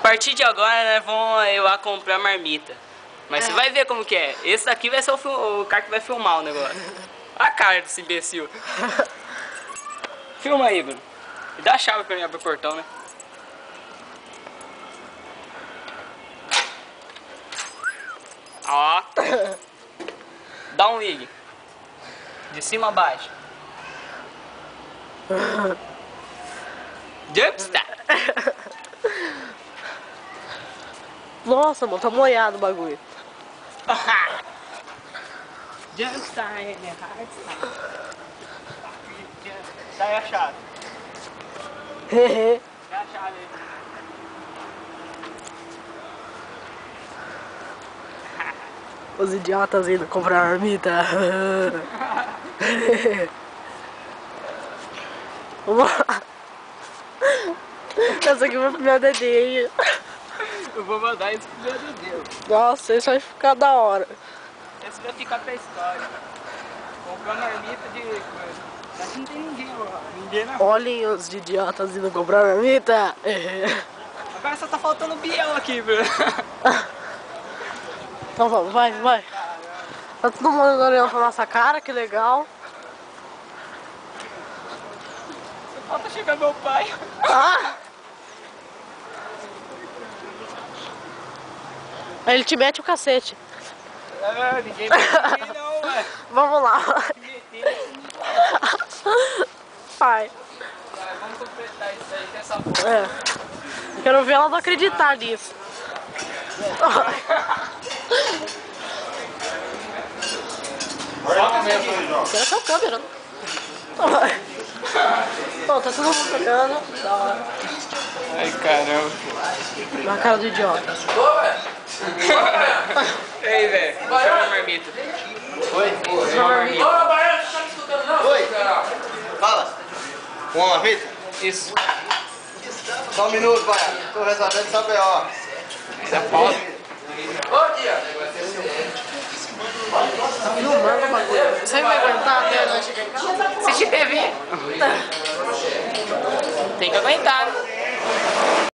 partir de agora, né, vamos eu lá comprar marmita. Mas você vai ver como que é. Esse daqui vai ser o cara que vai filmar o negócio. A cara desse imbecil. Filma aí, Bruno. E dá a chave pra mim abrir o portão, né? Ó. Dá um ligue. De cima a baixo. Jumpstart. Nossa, mano, tá molhado o bagulho. Jumpstart, né? Hardstart. Tá aí a chave. Dá a chave aí. Os idiotas indo comprar marmita. Vamos lá. Essa aqui foi pro meu dedinho. Eu vou mandar isso pro meu Deus. Nossa, isso vai ficar da hora. Esse vai ficar pra história. Comprar marmita de coisa. Daqui não tem ninguém, ó. Ninguém na rua. Olhem os idiotas indo comprar marmita. Agora só tá faltando o Biel aqui, Bruno. Então vamos, vai. Tá todo mundo olhando pra nossa cara, que legal. Falta chegar meu pai. Ah! Aí ele te mete o cacete. Ah, ninguém vai não, ué. Vamos lá. Vai. Vamos completar isso aí com essa porra. É. Quero ver ela não acreditar nisso. Quero essa câmera. Bom, tá todo mundo olhando. Da hora. Ai, caramba. Na cara do idiota. E aí, velho? Chama a marmita. Oi? Chama a marmita. Ô, Baiano, você tá me escutando não? Oi? Fala. Uma marmita? Isso. Só um minuto, Baiano. Tô resolvendo essa B.O. Isso é pausa. Ô, dia. Tá filmando o bagulho. Você vai aguentar até nós chegar em casa? Assiste TV. Tem que aguentar, né?